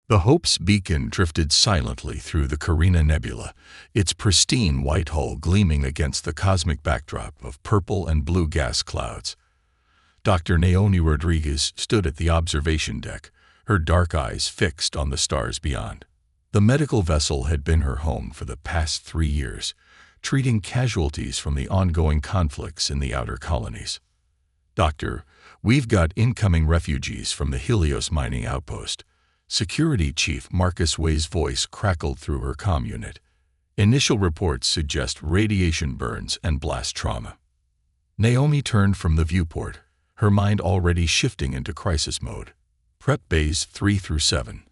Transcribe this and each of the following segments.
The Hope's beacon drifted silently through the Carina Nebula, its pristine white hull gleaming against the cosmic backdrop of purple and blue gas clouds. Dr. Naomi Rodriguez stood at the observation deck, her dark eyes fixed on the stars beyond. The medical vessel had been her home for the past 3 years, treating casualties from the ongoing conflicts in the outer colonies. "Doctor, we've got incoming refugees from the Helios mining outpost." Security Chief Marcus Way's voice crackled through her comm unit. "Initial reports suggest radiation burns and blast trauma." Naomi turned from the viewport, her mind already shifting into crisis mode. "Prep bays 3 through 7.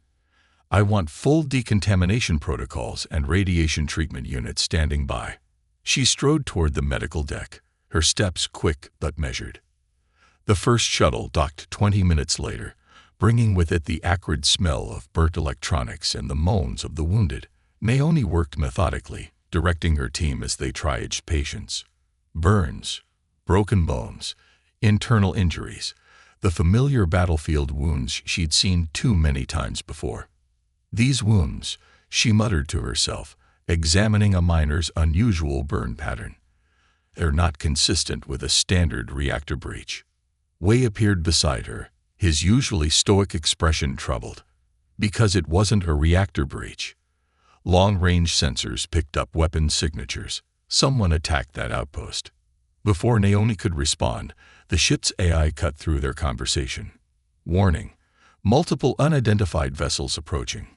I want full decontamination protocols and radiation treatment units standing by." She strode toward the medical deck, her steps quick but measured. The first shuttle docked 20 minutes later, bringing with it the acrid smell of burnt electronics and the moans of the wounded. Naomi worked methodically, directing her team as they triaged patients. Burns, broken bones, internal injuries, the familiar battlefield wounds she'd seen too many times before. "These wounds," she muttered to herself, examining a miner's unusual burn pattern. "They're not consistent with a standard reactor breach." Way appeared beside her, his usually stoic expression troubled. "Because it wasn't a reactor breach. Long-range sensors picked up weapon signatures. Someone attacked that outpost." Before Naomi could respond, the ship's AI cut through their conversation. "Warning. Multiple unidentified vessels approaching.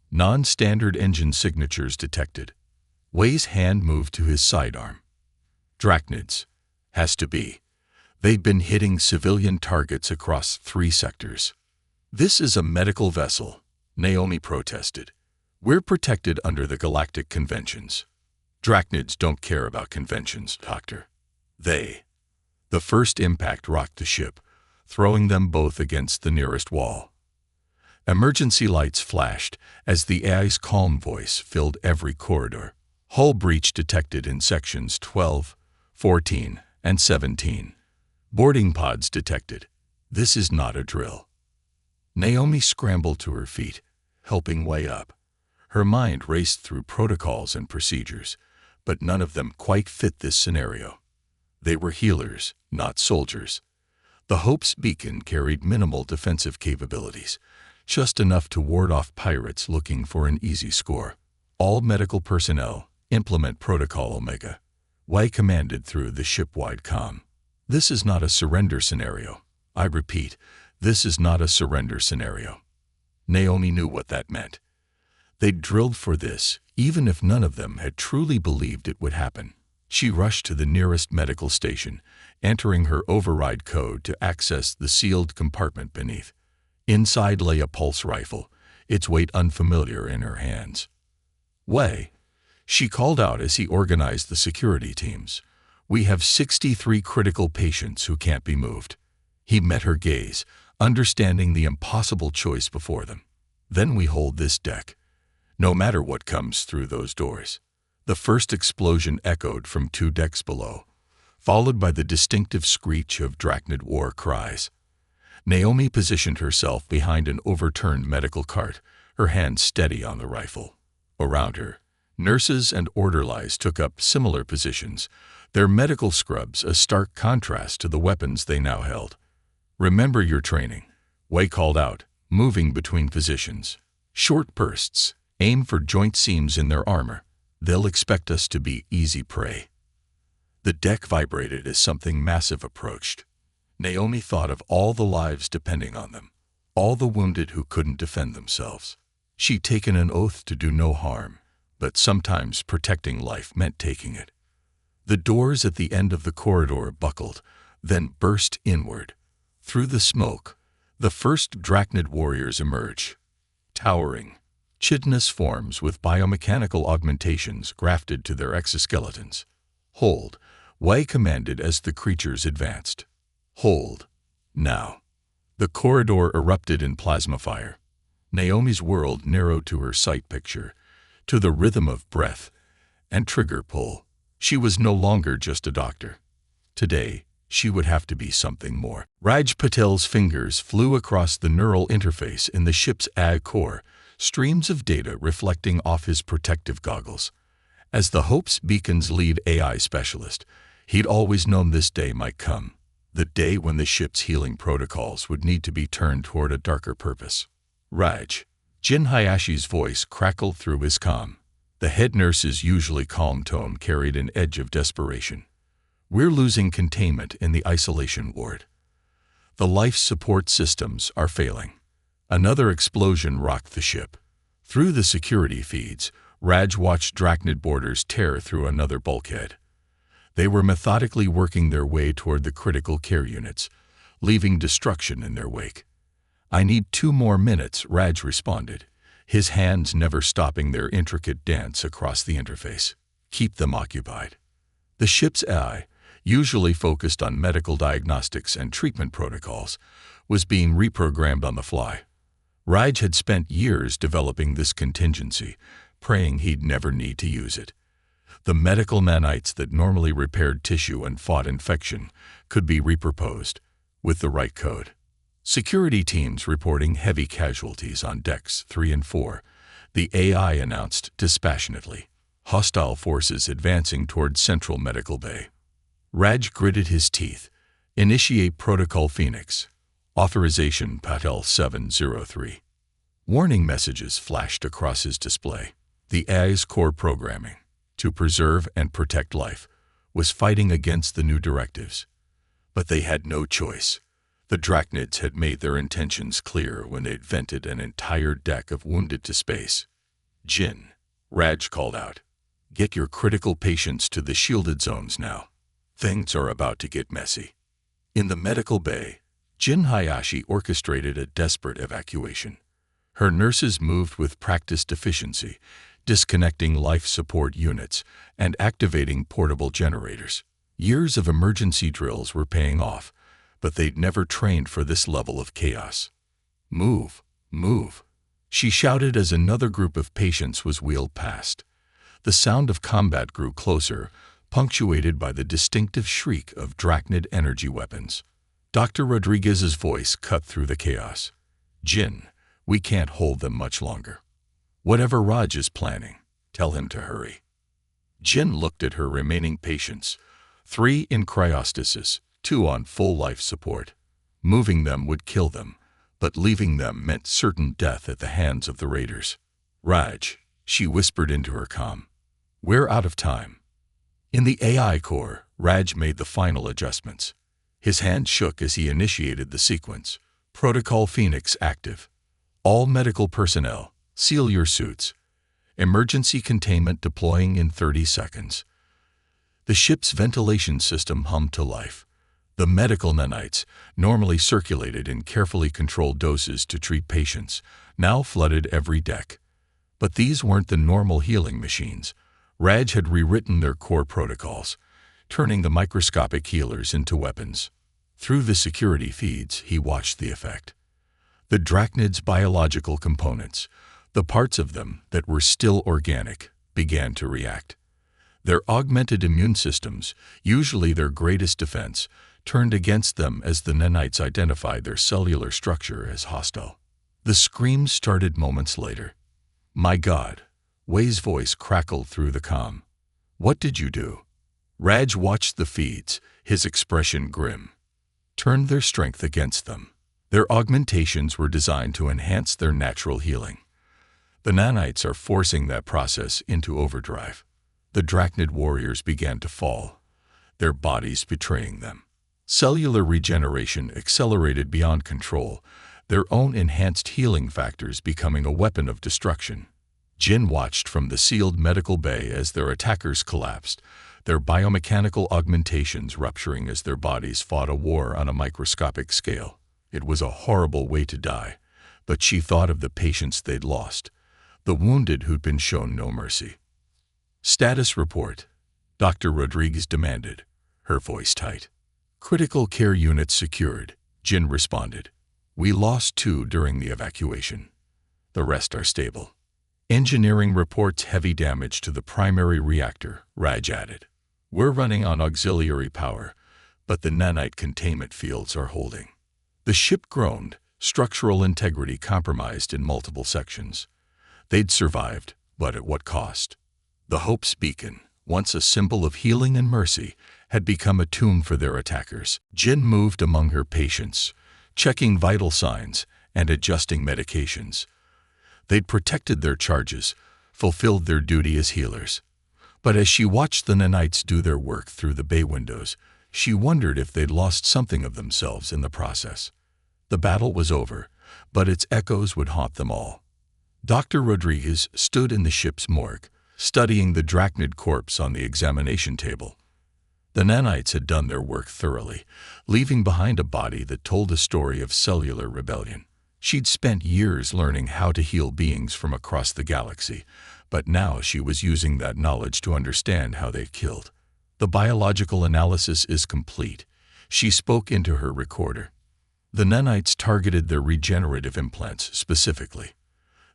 Non-standard engine signatures detected." Way's hand moved to his sidearm. "Drachnids. Has to be. They've been hitting civilian targets across 3 sectors." "This is a medical vessel," Naomi protested. "We're protected under the Galactic conventions." "Drachnids don't care about conventions, Doctor. They." The first impact rocked the ship, throwing them both against the nearest wall. Emergency lights flashed as the AI's calm voice filled every corridor. "Hull breach detected in sections 12, 14, and 17. Boarding pods detected. This is not a drill." Naomi scrambled to her feet, helping Way up. Her mind raced through protocols and procedures, but none of them quite fit this scenario. They were healers, not soldiers. The Hope's beacon carried minimal defensive capabilities, just enough to ward off pirates looking for an easy score. "All medical personnel, implement Protocol Omega," Way commanded through the ship-wide comm. "This is not a surrender scenario. I repeat, this is not a surrender scenario." Naomi knew what that meant. They'd drilled for this, even if none of them had truly believed it would happen. She rushed to the nearest medical station, entering her override code to access the sealed compartment beneath. Inside lay a pulse rifle, its weight unfamiliar in her hands. "Way," she called out as he organized the security teams. "We have 63 critical patients who can't be moved." He met her gaze, understanding the impossible choice before them. "Then we hold this deck, no matter what comes through those doors." The first explosion echoed from 2 decks below, followed by the distinctive screech of Drachnid war cries. Naomi positioned herself behind an overturned medical cart, her hand steady on the rifle. Around her, nurses and orderlies took up similar positions, their medical scrubs a stark contrast to the weapons they now held. "Remember your training," Way called out, moving between positions. "Short bursts, aim for joint seams in their armor. They'll expect us to be easy prey." The deck vibrated as something massive approached. Naomi thought of all the lives depending on them, all the wounded who couldn't defend themselves. She'd taken an oath to do no harm, but sometimes protecting life meant taking it. The doors at the end of the corridor buckled, then burst inward. Through the smoke, the first Drachnid warriors emerged, towering, chitinous forms with biomechanical augmentations grafted to their exoskeletons. "Hold," Way commanded as the creatures advanced. "Hold. Now." The corridor erupted in plasma fire. Naomi's world narrowed to her sight picture, to the rhythm of breath and trigger pull. She was no longer just a doctor. Today, she would have to be something more. Raj Patel's fingers flew across the neural interface in the ship's AI core, streams of data reflecting off his protective goggles. As the Hope's Beacon's lead AI specialist, he'd always known this day might come, the day when the ship's healing protocols would need to be turned toward a darker purpose. Raj. Jin Hayashi's voice crackled through his comm. The head nurse's usually calm tone carried an edge of desperation. We're losing containment in the isolation ward. The life support systems are failing. Another explosion rocked the ship. Through the security feeds, Raj watched Drachnid boarders tear through another bulkhead. They were methodically working their way toward the critical care units, leaving destruction in their wake. I need 2 more minutes, Raj responded, his hands never stopping their intricate dance across the interface. Keep them occupied. The ship's AI, usually focused on medical diagnostics and treatment protocols, was being reprogrammed on the fly. Raj had spent years developing this contingency, praying he'd never need to use it. The medical nanites that normally repaired tissue and fought infection could be reproposed, with the right code. Security teams reporting heavy casualties on decks 3 and 4, the AI announced dispassionately. Hostile forces advancing toward Central Medical Bay. Raj gritted his teeth. Initiate Protocol Phoenix. Authorization Patel 703. Warning messages flashed across his display. The AI's core programming, to preserve and protect life, was fighting against the new directives. But they had no choice. The Drachnids had made their intentions clear when they'd vented an entire deck of wounded to space. Jin, Raj called out. Get your critical patients to the shielded zones now. Things are about to get messy. In the medical bay, Jin Hayashi orchestrated a desperate evacuation. Her nurses moved with practiced efficiency, disconnecting life support units and activating portable generators. Years of emergency drills were paying off, but they'd never trained for this level of chaos. Move, move, she shouted as another group of patients was wheeled past. The sound of combat grew closer, punctuated by the distinctive shriek of Drachnid energy weapons. Dr. Rodriguez's voice cut through the chaos. Jin, we can't hold them much longer. Whatever Raj is planning, tell him to hurry. Jin looked at her remaining patients, 3 in cryostasis, 2 on full life support. Moving them would kill them, but leaving them meant certain death at the hands of the raiders. Raj, she whispered into her comm. We're out of time. In the AI core, Raj made the final adjustments. His hand shook as he initiated the sequence. Protocol Phoenix active. All medical personnel, seal your suits. Emergency containment deploying in 30 seconds. The ship's ventilation system hummed to life. The medical nanites, normally circulated in carefully controlled doses to treat patients, now flooded every deck. But these weren't the normal healing machines. Raj had rewritten their core protocols, turning the microscopic healers into weapons. Through the security feeds, he watched the effect. The Drachnid's biological components, the parts of them that were still organic, began to react. Their augmented immune systems, usually their greatest defense, turned against them as the nanites identified their cellular structure as hostile. The screams started moments later. My God, Wei's voice crackled through the comm. What did you do? Raj watched the feeds, his expression grim. Turned their strength against them. Their augmentations were designed to enhance their natural healing. The nanites are forcing that process into overdrive. The Drachnid warriors began to fall, their bodies betraying them. Cellular regeneration accelerated beyond control, their own enhanced healing factors becoming a weapon of destruction. Jin watched from the sealed medical bay as their attackers collapsed, their biomechanical augmentations rupturing as their bodies fought a war on a microscopic scale. It was a horrible way to die, but she thought of the patients they'd lost, the wounded who'd been shown no mercy. Status report, Dr. Rodriguez demanded, her voice tight. Critical care units secured, Jin responded. We lost 2 during the evacuation. The rest are stable. Engineering reports heavy damage to the primary reactor, Raj added. We're running on auxiliary power, but the nanite containment fields are holding. The ship groaned, structural integrity compromised in multiple sections. They'd survived, but at what cost? The Hope's beacon, once a symbol of healing and mercy, had become a tomb for their attackers. Jin moved among her patients, checking vital signs and adjusting medications. They'd protected their charges, fulfilled their duty as healers. But as she watched the nanites do their work through the bay windows, she wondered if they'd lost something of themselves in the process. The battle was over, but its echoes would haunt them all. Dr. Rodriguez stood in the ship's morgue, studying the drachnid corpse on the examination table. The nanites had done their work thoroughly, leaving behind a body that told a story of cellular rebellion. She'd spent years learning how to heal beings from across the galaxy, but now she was using that knowledge to understand how they killed. The biological analysis is complete, she spoke into her recorder. The nanites targeted their regenerative implants specifically.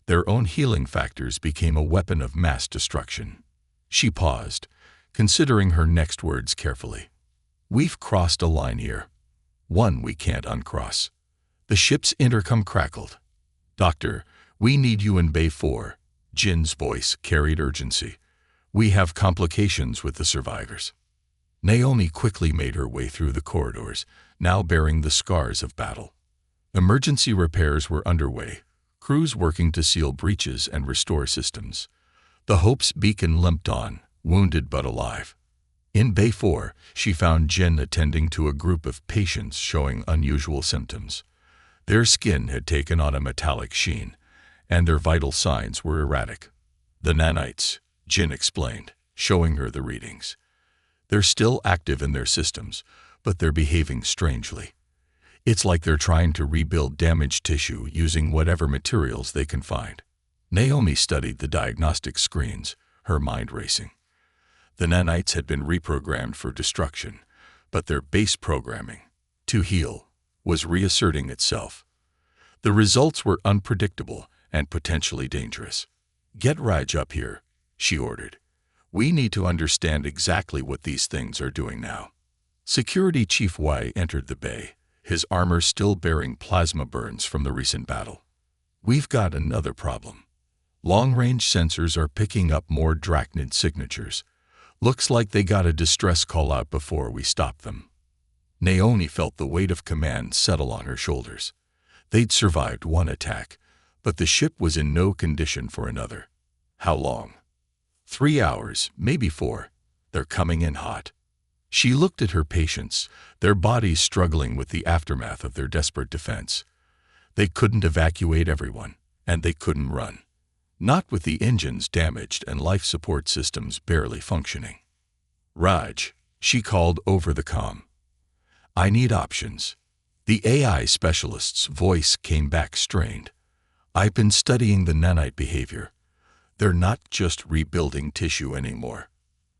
Their own healing factors became a weapon of mass destruction. She paused, considering her next words carefully. We've crossed a line here. One we can't uncross. The ship's intercom crackled. Doctor, we need you in Bay 4. Jin's voice carried urgency. We have complications with the survivors. Naomi quickly made her way through the corridors, now bearing the scars of battle. Emergency repairs were underway, crews working to seal breaches and restore systems. The Hope's beacon limped on, wounded but alive. In Bay 4, she found Jin attending to a group of patients showing unusual symptoms. Their skin had taken on a metallic sheen, and their vital signs were erratic. The nanites, Jin explained, showing her the readings. They're still active in their systems, but they're behaving strangely. It's like they're trying to rebuild damaged tissue using whatever materials they can find. Naomi studied the diagnostic screens, her mind racing. The nanites had been reprogrammed for destruction, but their base programming, to heal, was reasserting itself. The results were unpredictable and potentially dangerous. Get Raj up here, she ordered. We need to understand exactly what these things are doing now. Security Chief Y entered the bay, his armor still bearing plasma burns from the recent battle. We've got another problem. Long-range sensors are picking up more drachnid signatures. Looks like they got a distress call out before we stopped them. Naomi felt the weight of command settle on her shoulders. They'd survived one attack, but the ship was in no condition for another. How long? 3 hours, maybe 4. They're coming in hot. She looked at her patients, their bodies struggling with the aftermath of their desperate defense. They couldn't evacuate everyone, and they couldn't run. Not with the engines damaged and life support systems barely functioning. Raj, she called over the comm. I need options. The AI specialist's voice came back strained. I've been studying the nanite behavior. They're not just rebuilding tissue anymore.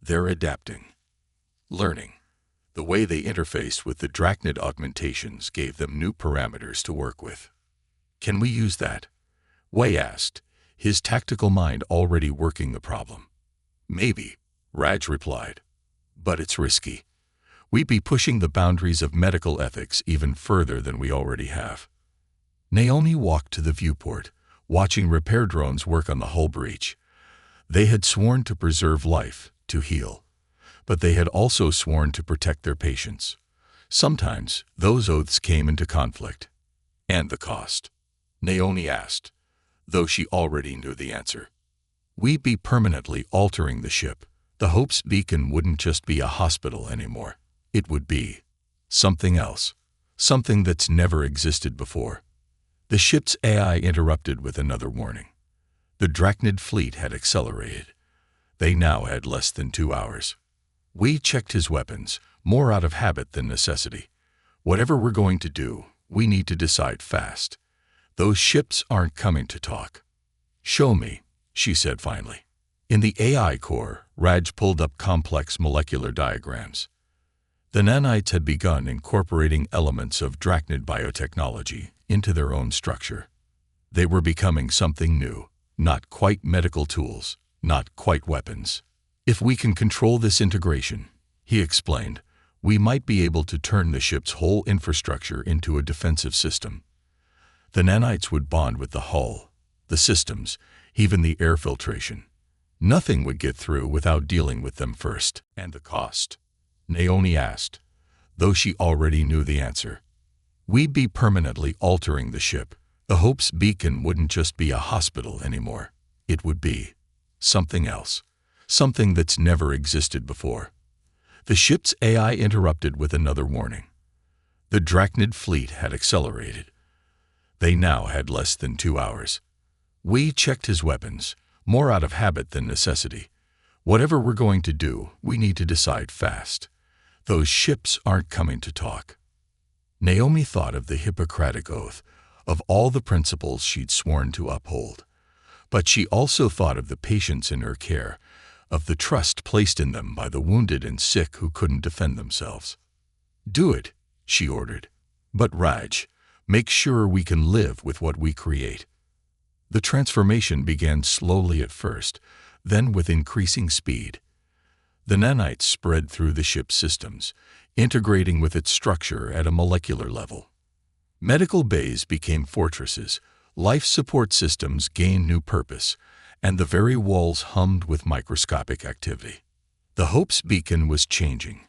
They're adapting. Learning. The way they interfaced with the drachnid augmentations gave them new parameters to work with. Can we use that? Wei asked, his tactical mind already working the problem. Maybe, Raj replied. But it's risky. We'd be pushing the boundaries of medical ethics even further than we already have. Naomi walked to the viewport, watching repair drones work on the hull breach. They had sworn to preserve life, to heal. But they had also sworn to protect their patients. Sometimes, those oaths came into conflict. And the cost? Naomi asked, though she already knew the answer. We'd be permanently altering the ship. The Hope's beacon wouldn't just be a hospital anymore. It would be something else, something that's never existed before. The ship's AI interrupted with another warning. The drachnid fleet had accelerated. They now had less than 2 hours. We checked his weapons, more out of habit than necessity. Whatever we're going to do, we need to decide fast. Those ships aren't coming to talk. Show me, she said finally. In the AI core, Raj pulled up complex molecular diagrams. The nanites had begun incorporating elements of drachnid biotechnology into their own structure. They were becoming something new, not quite medical tools, not quite weapons. If we can control this integration, he explained, we might be able to turn the ship's whole infrastructure into a defensive system. The nanites would bond with the hull, the systems, even the air filtration. Nothing would get through without dealing with them first. And the cost? Naomi asked, though she already knew the answer. We'd be permanently altering the ship. The Hope's beacon wouldn't just be a hospital anymore. It would be something else, something that's never existed before. The ship's AI interrupted with another warning. The Drachnid fleet had accelerated. They now had less than 2 hours. We checked his weapons, more out of habit than necessity. Whatever we're going to do, we need to decide fast. Those ships aren't coming to talk. Naomi thought of the Hippocratic Oath, of all the principles she'd sworn to uphold. But she also thought of the patients in her care, of the trust placed in them by the wounded and sick who couldn't defend themselves. Do it, she ordered. But Raj, make sure we can live with what we create. The transformation began slowly at first, then with increasing speed. The nanites spread through the ship's systems, integrating with its structure at a molecular level. Medical bays became fortresses, life support systems gained new purpose, and the very walls hummed with microscopic activity. The Hope's beacon was changing,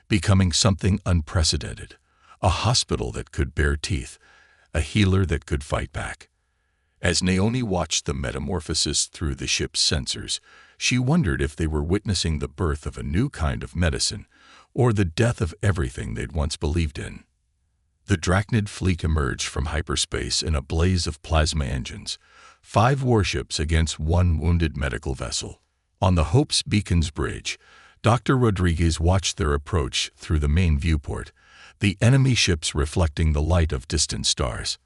becoming something unprecedented, a hospital that could bare teeth, a healer that could fight back. As Naomi watched the metamorphosis through the ship's sensors, she wondered if they were witnessing the birth of a new kind of medicine or the death of everything they'd once believed in. The Drachnid fleet emerged from hyperspace in a blaze of plasma engines, 5 warships against 1 wounded medical vessel. On the Hope's beacon's bridge, Dr. Rodriguez watched their approach through the main viewport, the enemy ships reflecting the light of distant stars.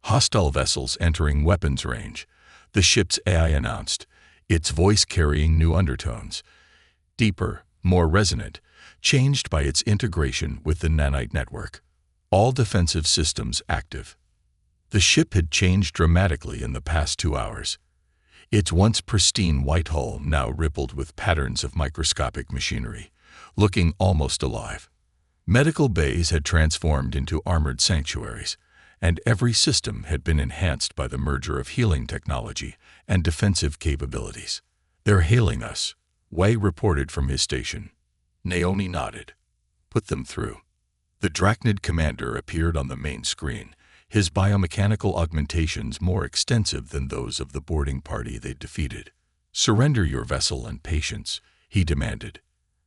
Hostile vessels entering weapons range, the ship's AI announced, its voice carrying new undertones. Deeper, more resonant, changed by its integration with the nanite network. All defensive systems active. The ship had changed dramatically in the past 2 hours. Its once pristine white hull now rippled with patterns of microscopic machinery, looking almost alive. Medical bays had transformed into armored sanctuaries, and every system had been enhanced by the merger of healing technology and defensive capabilities. They're hailing us, Wei reported from his station. Naomi nodded. Put them through. The Drachnid commander appeared on the main screen, his biomechanical augmentations more extensive than those of the boarding party they'd defeated. Surrender your vessel and patience, he demanded.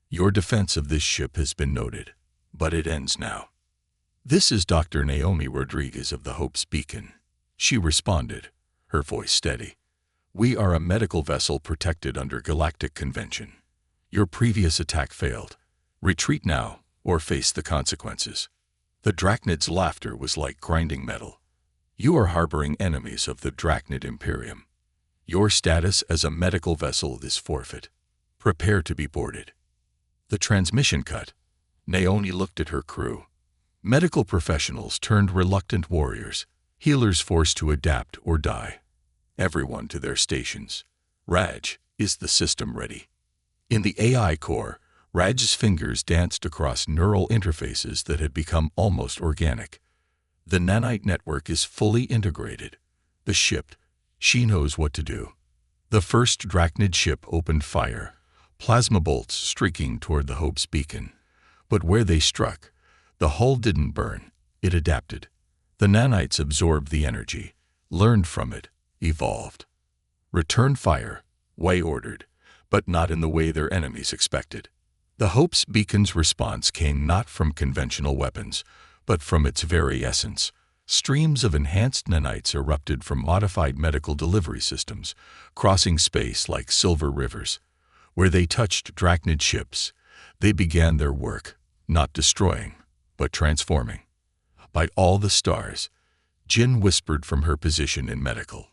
Your defense of this ship has been noted, but it ends now. This is Dr. Naomi Rodriguez of the Hope's Beacon. She responded, her voice steady. We are a medical vessel protected under Galactic Convention. Your previous attack failed. Retreat now, or face the consequences. The Drachnid's laughter was like grinding metal. You are harboring enemies of the Drachnid Imperium. Your status as a medical vessel is forfeit. Prepare to be boarded. The transmission cut. Naomi looked at her crew. Medical professionals turned reluctant warriors, healers forced to adapt or die. Everyone to their stations. Raj, is the system ready? In the AI core, Raj's fingers danced across neural interfaces that had become almost organic. The nanite network is fully integrated. The ship, she knows what to do. The first Drachnid ship opened fire, plasma bolts streaking toward the Hope's beacon. But where they struck, the hull didn't burn, it adapted. The nanites absorbed the energy, learned from it, evolved. Return fire, Wei ordered, but not in the way their enemies expected. The Hope's beacon's response came not from conventional weapons, but from its very essence. Streams of enhanced nanites erupted from modified medical delivery systems, crossing space like silver rivers. Where they touched Drachnid ships, they began their work, not destroying, but transforming. By all the stars, Jin whispered from her position in medical.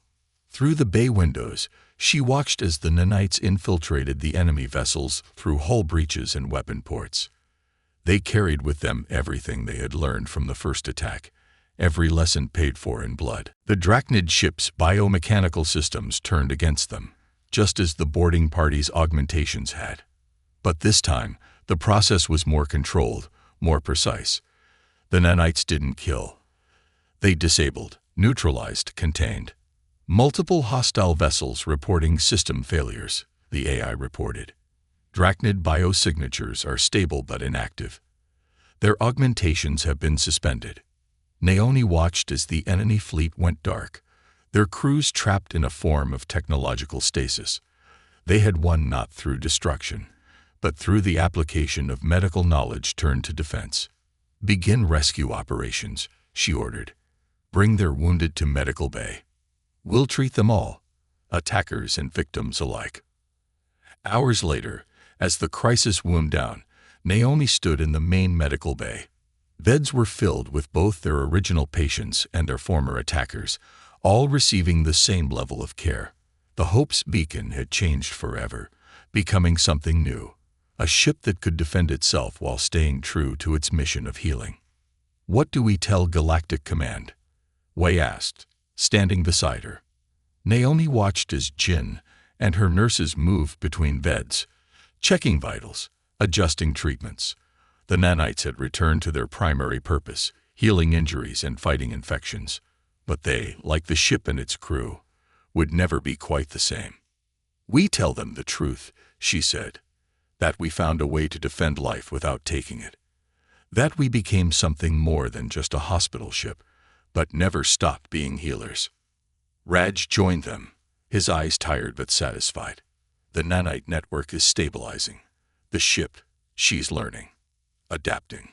Through the bay windows, she watched as the nanites infiltrated the enemy vessels through hull breaches and weapon ports. They carried with them everything they had learned from the first attack, every lesson paid for in blood. The Drachnid ship's biomechanical systems turned against them, just as the boarding party's augmentations had. But this time, the process was more controlled, more precise. The nanites didn't kill. They disabled, neutralized, contained. Multiple hostile vessels reporting system failures, the AI reported. Drachnid biosignatures are stable but inactive. Their augmentations have been suspended. Naoni watched as the enemy fleet went dark, their crews trapped in a form of technological stasis. They had won not through destruction, but through the application of medical knowledge turned to defense. Begin rescue operations, she ordered. Bring their wounded to medical bay. We'll treat them all, attackers and victims alike. Hours later, as the crisis wound down, Naomi stood in the main medical bay. Beds were filled with both their original patients and their former attackers, all receiving the same level of care. The Hope's beacon had changed forever, becoming something new, a ship that could defend itself while staying true to its mission of healing. What do we tell Galactic Command? Wei asked, standing beside her. Naomi watched as Jin and her nurses moved between beds, checking vitals, adjusting treatments. The nanites had returned to their primary purpose, healing injuries and fighting infections. But they, like the ship and its crew, would never be quite the same. We tell them the truth, she said, that we found a way to defend life without taking it. That we became something more than just a hospital ship, but never stopped being healers. Raj joined them, his eyes tired but satisfied. The nanite network is stabilizing. The ship, she's learning, adapting.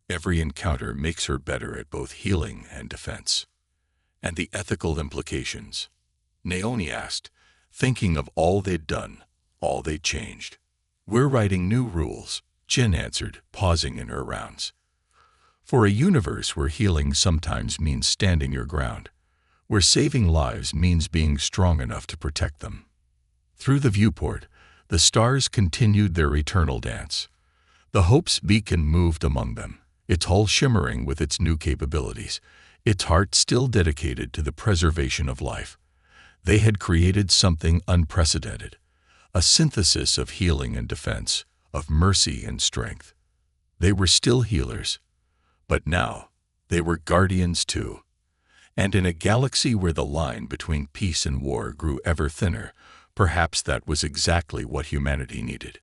Every encounter makes her better at both healing and defense. And the ethical implications? Naomi asked, thinking of all they'd done, all they'd changed. We're writing new rules, Jin answered, pausing in her rounds. For a universe where healing sometimes means standing your ground, where saving lives means being strong enough to protect them. Through the viewport, the stars continued their eternal dance. The Hope's beacon moved among them, its hull shimmering with its new capabilities, its heart still dedicated to the preservation of life. They had created something unprecedented, a synthesis of healing and defense, of mercy and strength. They were still healers, but now they were guardians too. And in a galaxy where the line between peace and war grew ever thinner, perhaps that was exactly what humanity needed.